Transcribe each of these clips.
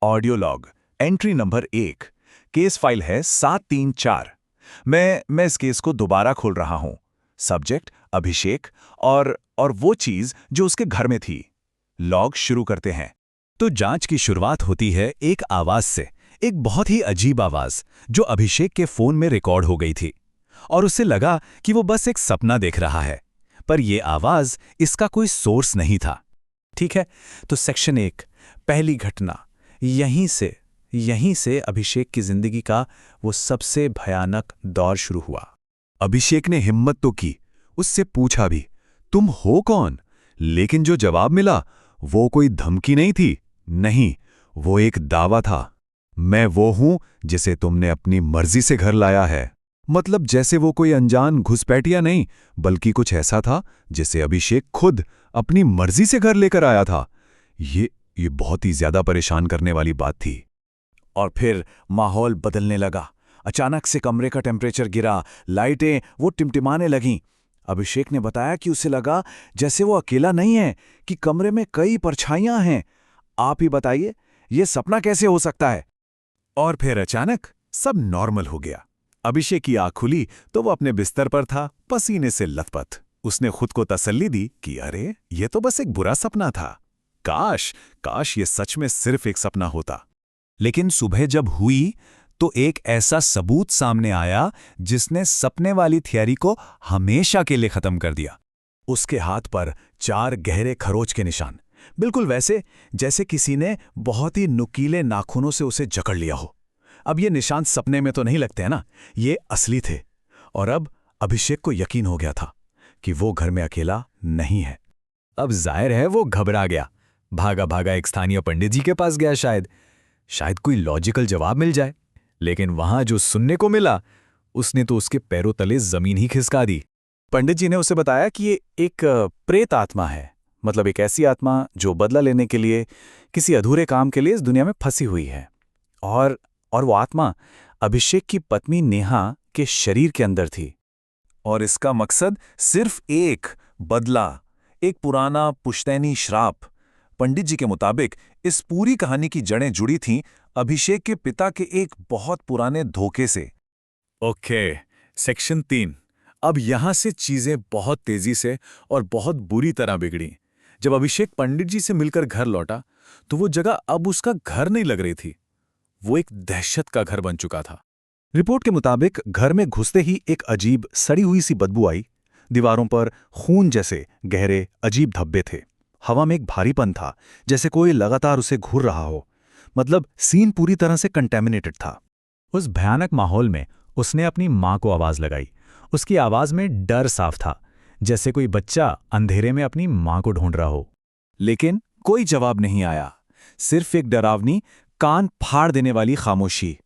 Audio log, entry number 1। Case file है 734। मैं इस केस को दोबारा खोल रहा हूं। सब्जेक्ट अभिषेक और वो चीज जो उसके घर में थी। लॉग शुरू करते हैं। तो जांच की शुरुआत होती है एक आवाज से, एक बहुत ही अजीब आवाज जो अभिषेक के फोन में रिकॉर्ड हो गई थी। और उसे लगा कि वो बस एक सपना देख रहा है, पर यह आवाज इसका कोई सोर्स नहीं था। ठीक है, तो सेक्शन 1, पहली घटना। यहीं से अभिषेक की जिंदगी का वो सबसे भयानक दौर शुरू हुआ। अभिषेक ने हिम्मत तो की, उससे पूछा भी, तुम हो कौन? लेकिन जो जवाब मिला वो कोई धमकी नहीं थी, नहीं, वो एक दावा था। मैं वो हूं जिसे तुमने अपनी मर्जी से घर लाया है। मतलब जैसे वो कोई अनजान घुसपैठिया नहीं, बल्कि कुछ ऐसा था जिसे अभिषेक खुद अपनी मर्जी से घर लेकर आया था। ये बहुत ही ज्यादा परेशान करने वाली बात थी। और फिर माहौल बदलने लगा। अचानक से कमरे का टेम्परेचर गिरा, लाइटें वो टिमटिमाने लगीं। अभिषेक ने बताया कि उसे लगा जैसे वो अकेला नहीं है, कि कमरे में कई परछाइयां हैं। आप ही बताइए, ये सपना कैसे हो सकता है? और फिर अचानक सब नॉर्मल हो गया। अभिषेक की आंख खुली तो वो अपने बिस्तर पर था, पसीने से लथपथ। उसने खुद को तसल्ली दी कि अरे, ये तो बस एक बुरा सपना था। काश ये सच में सिर्फ एक सपना होता। लेकिन सुबह जब हुई तो एक ऐसा सबूत सामने आया जिसने सपने वाली थियरी को हमेशा के लिए खत्म कर दिया। उसके हाथ पर 4 गहरे खरोच के निशान, बिल्कुल वैसे जैसे किसी ने बहुत ही नुकीले नाखूनों से उसे जकड़ लिया हो। अब ये निशान सपने में तो नहीं लगते हैं ना, ये असली थे। और अब अभिषेक को यकीन हो गया था कि वो घर में अकेला नहीं है। अब जाहिर है वो घबरा गया, भागा एक स्थानीय पंडित जी के पास गया। शायद कोई लॉजिकल जवाब मिल जाए। लेकिन वहां जो सुनने को मिला, उसने तो उसके पैरों तले जमीन ही खिसका दी। पंडित जी ने उसे बताया कि ये एक प्रेत आत्मा है, मतलब एक ऐसी आत्मा जो बदला लेने के लिए, किसी अधूरे काम के लिए इस दुनिया में फंसी हुई है। और वो आत्मा अभिषेक की पत्नी नेहा के शरीर के अंदर थी। और इसका मकसद सिर्फ एक बदला, एक पुराना पुश्तैनी श्राप। पंडित जी के मुताबिक इस पूरी कहानी की जड़ें जुड़ी थीं अभिषेक के पिता के एक बहुत पुराने धोखे से। Okay, section 3। अब यहां से चीजें बहुत तेजी से और बहुत बुरी तरह बिगड़ी। जब अभिषेक पंडित जी से मिलकर घर लौटा तो वो जगह अब उसका घर नहीं लग रही थी, वो एक दहशत का घर बन चुका था। रिपोर्ट के मुताबिक घर में घुसते ही एक अजीब सड़ी हुई सी बदबू आई। दीवारों पर खून जैसे गहरे अजीब धब्बे थे। हवा में एक भारीपन था, जैसे कोई लगातार उसे घूर रहा हो। मतलब सीन पूरी तरह से कंटेमिनेटेड था। उस भयानक माहौल में उसने अपनी मां को आवाज लगाई। उसकी आवाज में डर साफ था, जैसे कोई बच्चा अंधेरे में अपनी मां को ढूंढ रहा हो। लेकिन कोई जवाब नहीं आया, सिर्फ एक डरावनी, कान फाड़ देने वाली खामोशी।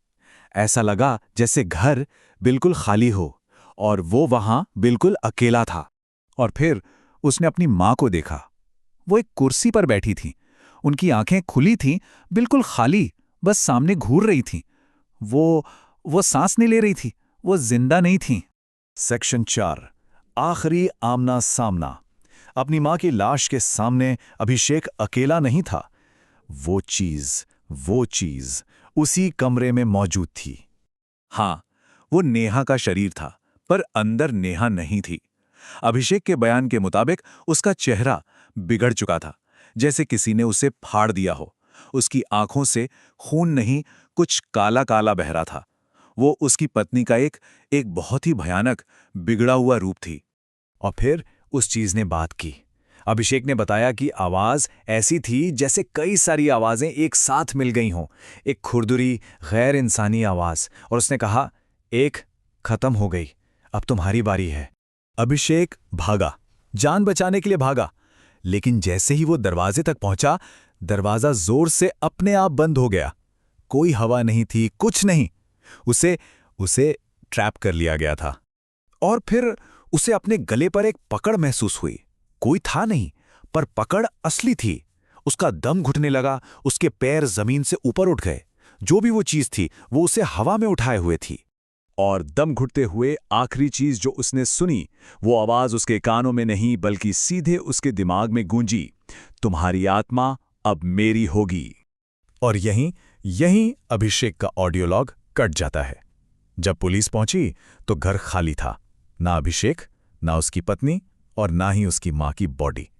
ऐसा लगा जैसे घर बिल्कुल खाली हो और वो वहां बिल्कुल अकेला था। और फिर उसने अपनी मां को देखा। वो एक कुर्सी पर बैठी थी, उनकी आंखें खुली थीं, बिल्कुल खाली, बस सामने घूर रही थीं। वो सांस नहीं ले रही थी, वो जिंदा नहीं थी। सेक्शन 4, आखिरी आमना सामना। अपनी मां की लाश के सामने अभिषेक अकेला नहीं था। वो चीज उसी कमरे में मौजूद थी। हाँ, वो नेहा का शरीर था, पर अंदर नेहा नहीं थी। अभिषेक के बयान के मुताबिक उसका चेहरा बिगड़ चुका था, जैसे किसी ने उसे फाड़ दिया हो। उसकी आंखों से खून नहीं, कुछ काला काला बह रहा था। वो उसकी पत्नी का एक बहुत ही भयानक बिगड़ा हुआ रूप थी। और फिर उस चीज ने बात की। अभिषेक ने बताया कि आवाज ऐसी थी जैसे कई सारी आवाजें एक साथ मिल गई हों, एक खुरदुरी गैर इंसानी आवाज। और उसने कहा, एक खत्म हो गई, अब तुम्हारी बारी है। अभिषेक भागा, जान बचाने के लिए भागा। लेकिन जैसे ही वो दरवाजे तक पहुंचा, दरवाजा जोर से अपने आप बंद हो गया। कोई हवा नहीं थी, कुछ नहीं। उसे ट्रैप कर लिया गया था। और फिर उसे अपने गले पर एक पकड़ महसूस हुई। कोई था नहीं, पर पकड़ असली थी। उसका दम घुटने लगा, उसके पैर जमीन से ऊपर उठ गए। जो भी वो चीज थी, वो उसे हवा में उठाए हुए थी। और दम घुटते हुए आखिरी चीज जो उसने सुनी, वो आवाज उसके कानों में नहीं बल्कि सीधे उसके दिमाग में गूंजी, तुम्हारी आत्मा अब मेरी होगी। और यहीं यहीं अभिषेक का ऑडियो लॉग कट जाता है। जब पुलिस पहुंची तो घर खाली था। ना अभिषेक, ना उसकी पत्नी और ना ही उसकी मां की बॉडी।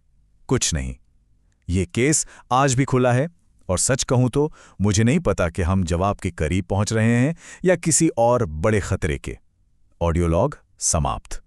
कुछ नहीं। ये केस आज भी खुला है और सच कहूं तो मुझे नहीं पता कि हम जवाब के करीब पहुंच रहे हैं या किसी और बड़े खतरे के। ऑडियो लॉग समाप्त।